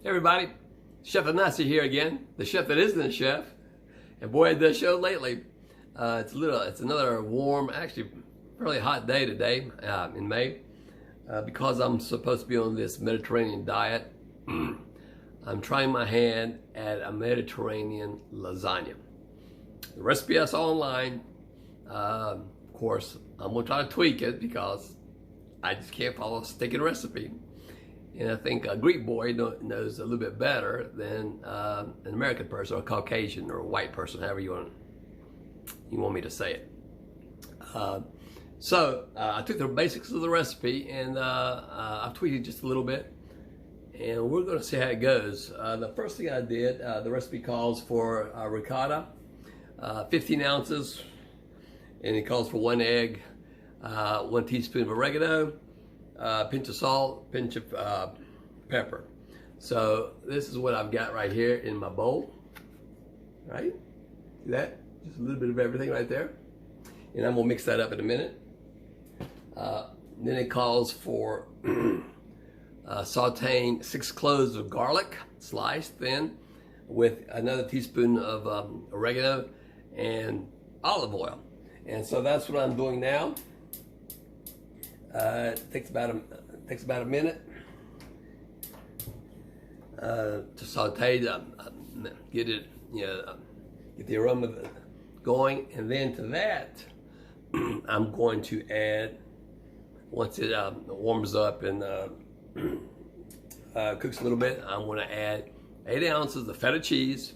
Hey everybody, Chef Anasi here again, the chef that isn't a chef, and boy it does show lately. It's another warm, actually fairly hot day today in May. Because I'm supposed to be on this Mediterranean diet, I'm trying my hand at a Mediterranean lasagna. The recipe I saw online, of course, I'm gonna try to tweak it because I just can't follow a sticking recipe. And I think a Greek boy knows a little bit better than an American person or a Caucasian or a white person, however you want me to say it. So I took the basics of the recipe and I've tweaked it just a little bit, and we're going to see how it goes. The first thing I did, the recipe calls for ricotta, 15 ounces, and it calls for 1 egg, 1 teaspoon of oregano, pinch of salt, pinch of pepper. So this is what I've got right here in my bowl, right? See that? Just a little bit of everything right there. And I'm gonna mix that up in a minute. Then it calls for sauteing 6 cloves of garlic, sliced thin, with another teaspoon of oregano and olive oil. And so that's what I'm doing now. It takes about a minute to saute, get it, get the aroma going, and then to that, I'm going to add, once it warms up and cooks a little bit, I'm going to add 8 ounces of Feta cheese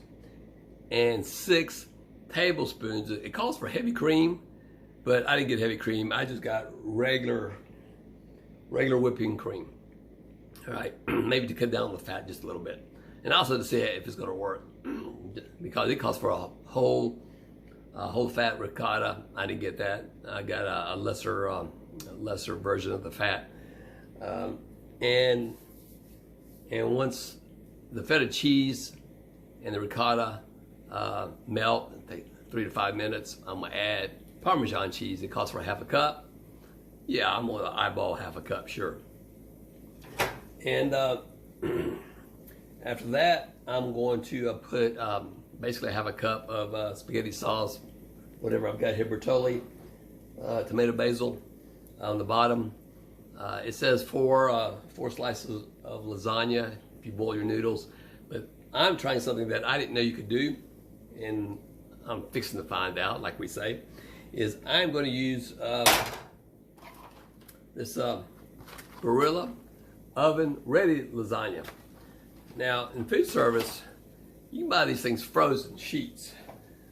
and 6 tablespoons. It calls for heavy cream, but I didn't get heavy cream. I just got regular whipping cream. All right, maybe to cut down the fat just a little bit, and also to see if it's going to work, because it calls for a whole fat ricotta. I didn't get that. I got a lesser version of the fat, and once the feta cheese and the ricotta melt, take 3 to 5 minutes, I'm gonna add Parmesan cheese. It calls for 1/2 cup. Yeah, I'm gonna eyeball 1/2 cup, sure. And after that, I'm going to put basically 1/2 cup of spaghetti sauce, whatever I've got here, Bertolli, tomato basil on the bottom. It says 4 slices of lasagna if you boil your noodles, but I'm trying something that I didn't know you could do, and I'm fixing to find out, like we say, is I'm going to use this Barilla oven ready lasagna. Now in food service, you can buy these things frozen, sheets,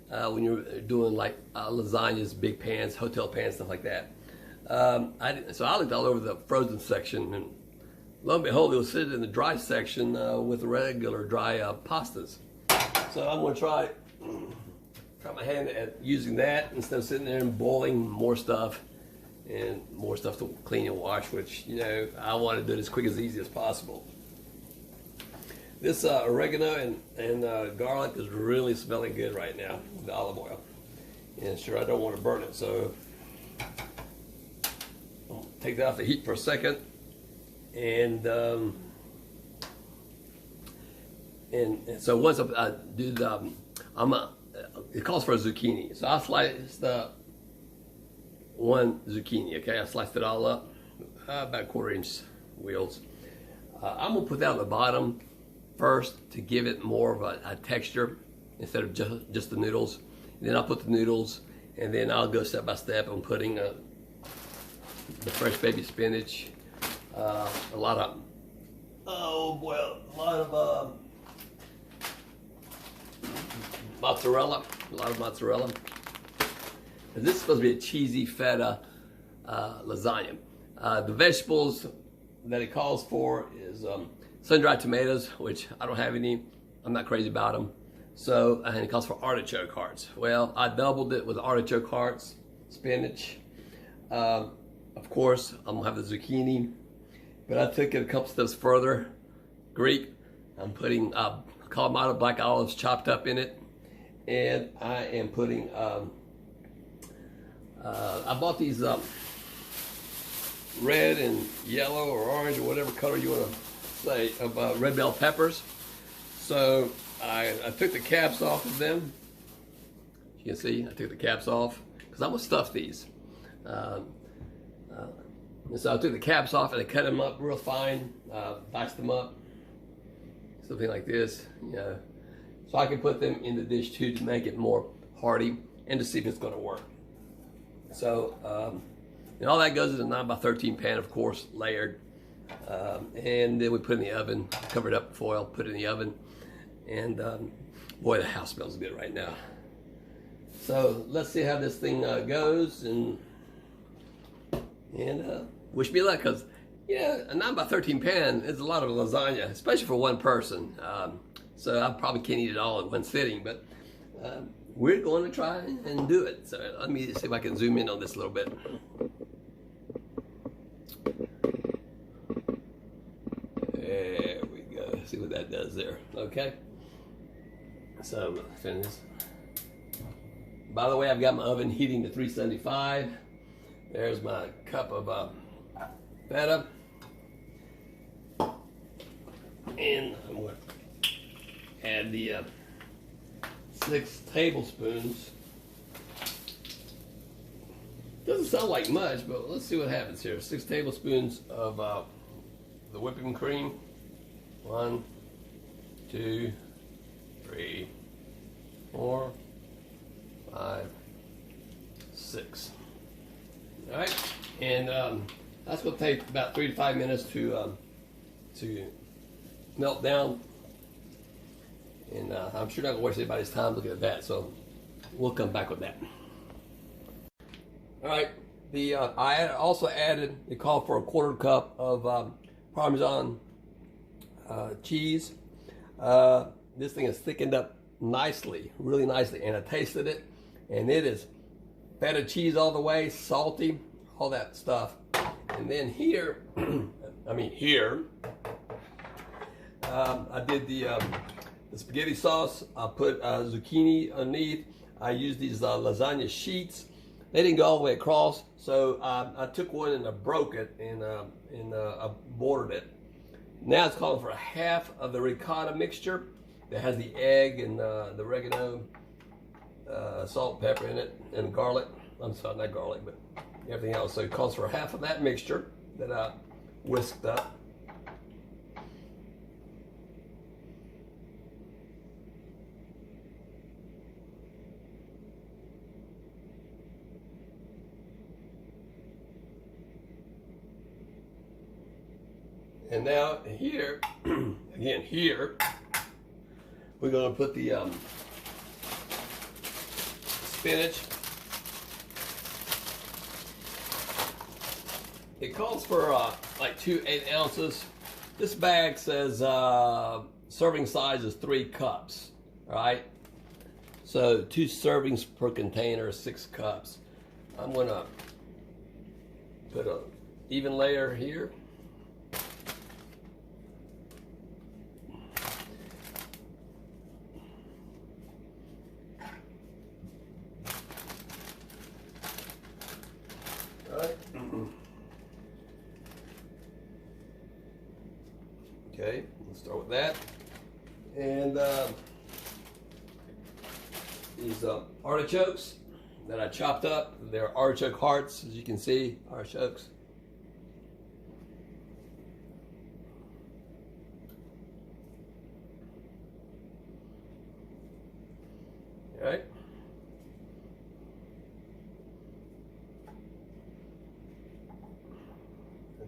when you're doing like lasagnas, big pans, hotel pans, stuff like that. So I looked all over the frozen section, and lo and behold, it was sitting in the dry section with regular dry pastas. So I'm going to try my hand at using that instead of sitting there and boiling more stuff and more stuff to clean and wash, which, I want to do it as quick as easy as possible. This oregano and garlic is really smelling good right now with the olive oil. And sure, I don't want to burn it, so I'll take that off the heat for a second. And so once I do the, it calls for a zucchini. So I sliced 1 zucchini, okay? I sliced it all up, about 1/4 inch wheels. I'm gonna put that on the bottom first to give it more of a texture instead of just the noodles. And then I'll put the noodles, and then I'll go step by step on putting the fresh baby spinach, a lot of mozzarella, And this is supposed to be a cheesy feta lasagna. The vegetables that it calls for is sun-dried tomatoes, which I don't have any. I'm not crazy about them. So, and it calls for artichoke hearts. Well, I doubled it with artichoke hearts, spinach. Of course, I'm gonna have the zucchini, but I took it a couple steps further. Greek, I'm putting Kalamata black olives chopped up in it, and I am putting, I bought these red and yellow or orange or whatever color you want to say, of red bell peppers. So I took the caps off of them. You can see I took the caps off because I'm gonna stuff these. And so I took the caps off and I cut them up real fine, diced them up, something like this, you know, so I can put them in the dish too to make it more hearty and to see if it's going to work. So, and all that goes in a 9x13 pan, of course, layered, and then we put it in the oven, cover it up with foil, put it in the oven, and boy, the house smells good right now. So let's see how this thing goes, and wish me luck, because yeah, a 9x13 pan is a lot of lasagna, especially for one person. So I probably can't eat it all in one sitting, but we're going to try and do it. So let me see if I can zoom in on this a little bit. There we go. See what that does there. Okay. So I'm going to finish. By the way, I've got my oven heating to 375. There's my cup of Feta. And I'm going to add the 6 tablespoons. Doesn't sound like much, but let's see what happens here. 6 tablespoons of the whipping cream. 1, 2, 3, 4, 5, 6. All right, and that's going to take about 3 to 5 minutes to melt down. And I'm sure not going to waste anybody's time looking at that, so we'll come back with that. All right, I also added, it called for a 1/4 cup of Parmesan cheese. This thing is thickened up nicely, really nicely, and I tasted it, and it is Feta cheese all the way, salty, all that stuff. And then here, I did the spaghetti sauce. I put zucchini underneath. I used these lasagna sheets. They didn't go all the way across, so I took one and I broke it and I bordered it. Now it's calling for 1/2 of the ricotta mixture that has the egg and the oregano, salt, pepper in it, and garlic. I'm sorry, not garlic, but everything else. So it calls for 1/2 of that mixture that I whisked up. And now here, again here, we're going to put the spinach. It calls for like 2 8-ounces. This bag says serving size is 3 cups. All right, so 2 servings per container, 6 cups. I'm going to put an even layer here. Okay, let's start with that. And these artichokes that I chopped up, they're artichoke hearts, as you can see, artichokes. All right.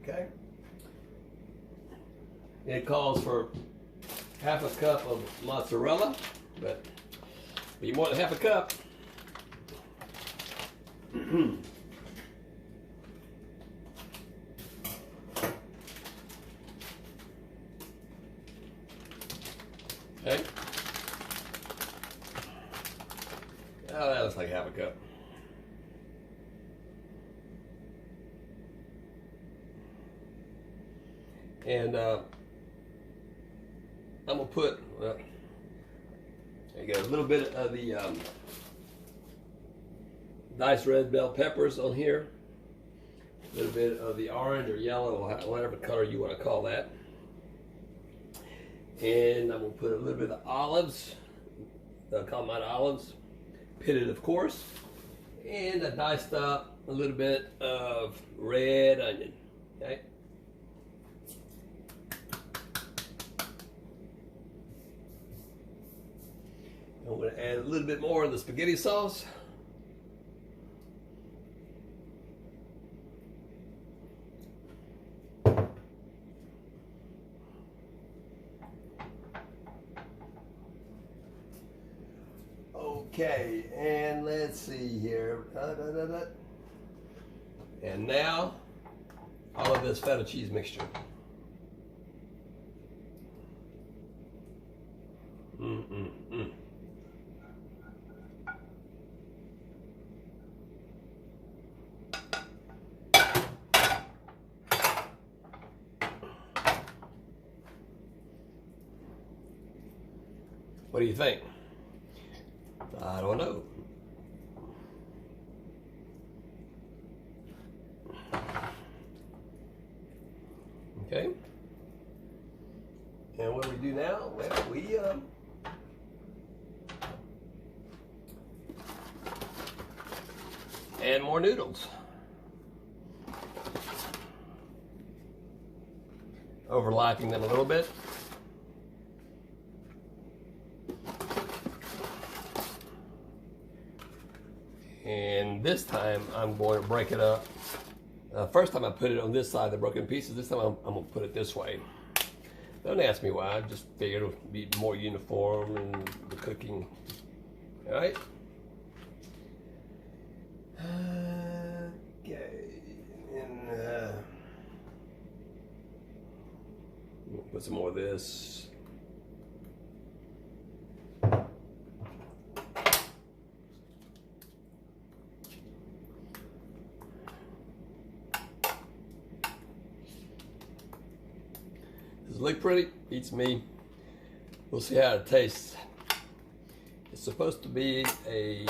Okay. It calls for 1/2 cup of mozzarella, but be more than 1/2 cup. Okay. Oh, that looks like 1/2 cup. And I'm gonna put, well, there you go, a little bit of the diced red bell peppers on here, a little bit of the orange or yellow, or whatever color you want to call that. And I'm gonna put a little bit of olives, the Kalamata olives, pitted of course, and I diced up a little bit of red onion, okay? I'm gonna add a little bit more of the spaghetti sauce. Okay, and let's see here. And now, all of this feta cheese mixture. What do you think? I don't know. Okay. And what do we do now? Well, we add more noodles. Overlapping them a little bit. And this time I'm going to break it up. First time I put it on this side, the broken pieces. This time I'm going to put it this way. Don't ask me why. I just figured it would be more uniform in the cooking. All right. Okay. And we'll put some more of this. Does it look pretty? Beats me. We'll see how it tastes. It's supposed to be a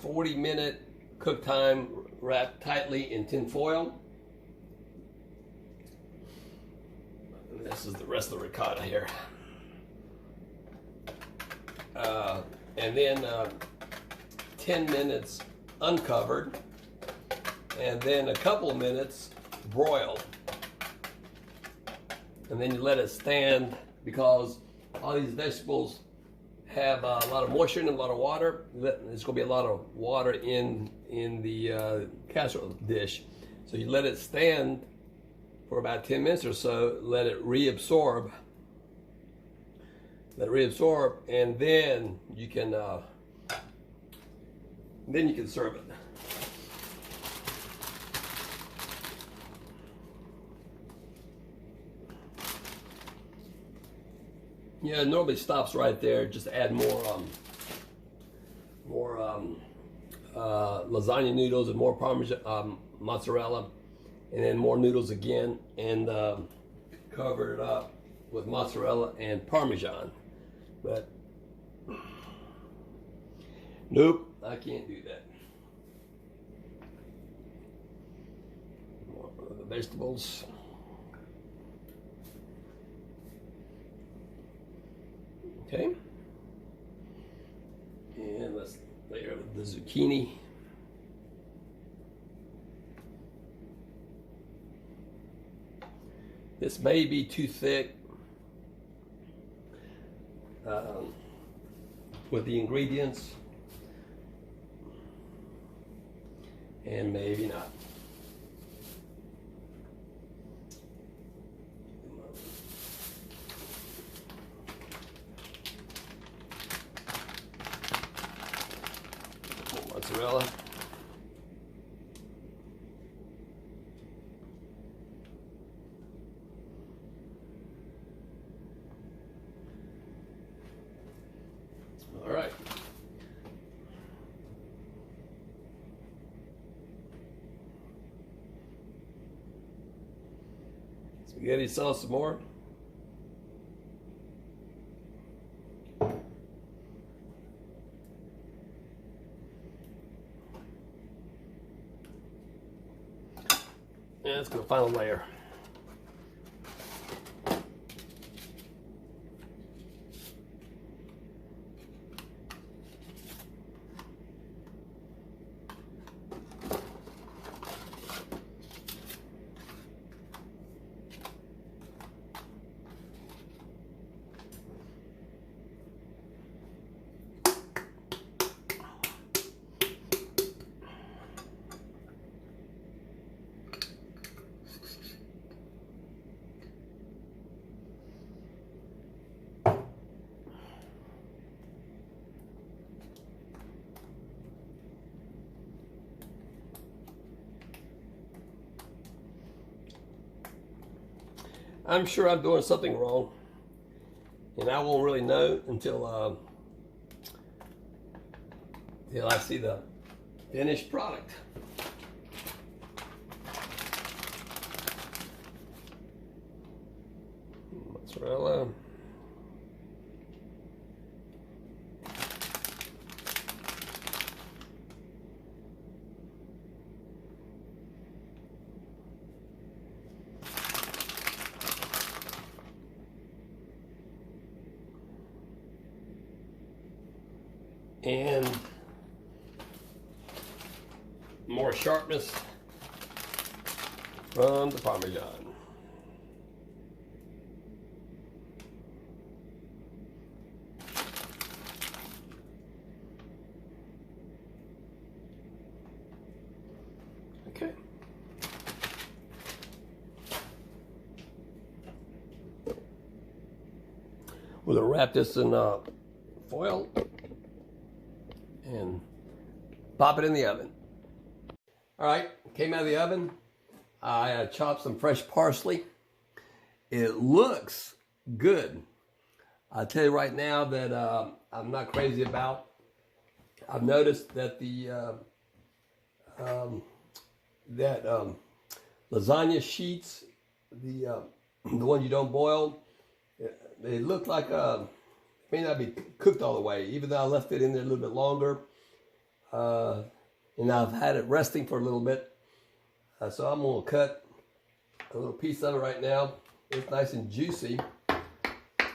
40-minute cook time wrapped tightly in tin foil. And this is the rest of the ricotta here. And then 10 minutes uncovered, and then a couple of minutes broiled. And then you let it stand, because all these vegetables have a lot of moisture in them, a lot of water. There's going to be a lot of water in the casserole dish. So you let it stand for about 10 minutes or so, let it reabsorb. And then you can serve it. Yeah, it normally stops right there. Just add more lasagna noodles and more Parmesan, mozzarella, and then more noodles again, and cover it up with mozzarella and Parmesan. But nope, I can't do that. More of the vegetables. Okay, and let's layer the zucchini. This may be too thick with the ingredients, and maybe not. Mozzarella. All right. Spaghetti sauce some more. And let's go final layer. I'm sure I'm doing something wrong, and I won't really know until I see the finished product. Mozzarella. And more sharpness from the Parmesan. Okay. We're gonna wrap this in foil and pop it in the oven. All right, came out of the oven. I chopped some fresh parsley. It looks good. I'll tell you right now that I'm not crazy about. I've noticed that the lasagna sheets, the one you don't boil, they look like may not be cooked all the way, even though I left it in there a little bit longer. And I've had it resting for a little bit. So I'm gonna cut a little piece of it right now. It's nice and juicy.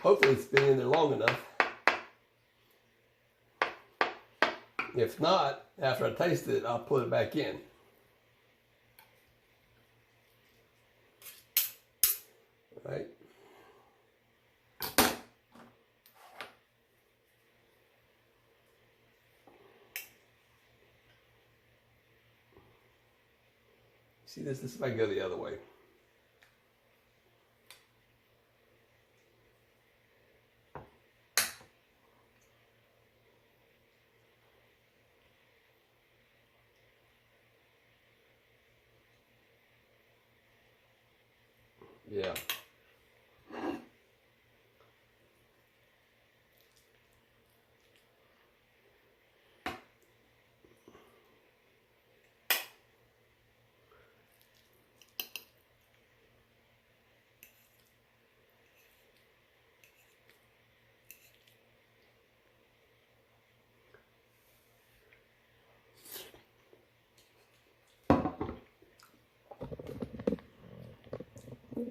Hopefully it's been in there long enough. If not, after I taste it, I'll put it back in. All right. See this? This if I go the other way. Yeah.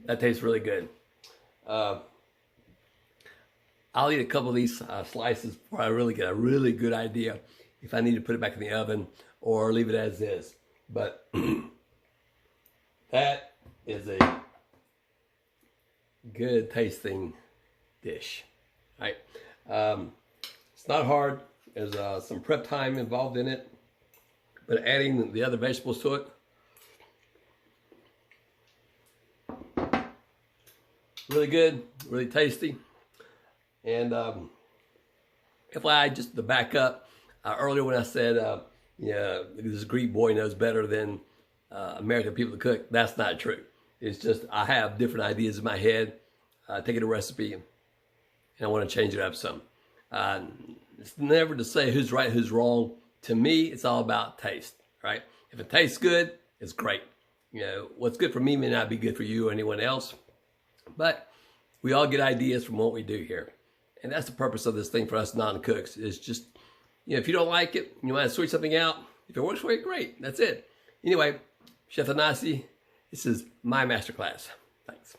That tastes really good. I'll eat a couple of these slices before I really get a really good idea if I need to put it back in the oven or leave it as is. But that is a good tasting dish. Right? It's not hard. There's some prep time involved in it, but adding the other vegetables to it, really good, really tasty. And FYI, just to back up, earlier when I said, yeah, this Greek boy knows better than American people to cook, that's not true. It's just I have different ideas in my head. Taking a recipe and I want to change it up some. It's never to say who's right, who's wrong. To me, it's all about taste, right? If it tastes good, it's great. You know, what's good for me may not be good for you or anyone else. But we all get ideas from what we do here. And that's the purpose of this thing for us non-cooks, is just, you know, if you don't like it, you want to switch something out. If it works for you, great. That's it. Anyway, Chef Anasi, this is my masterclass. Thanks.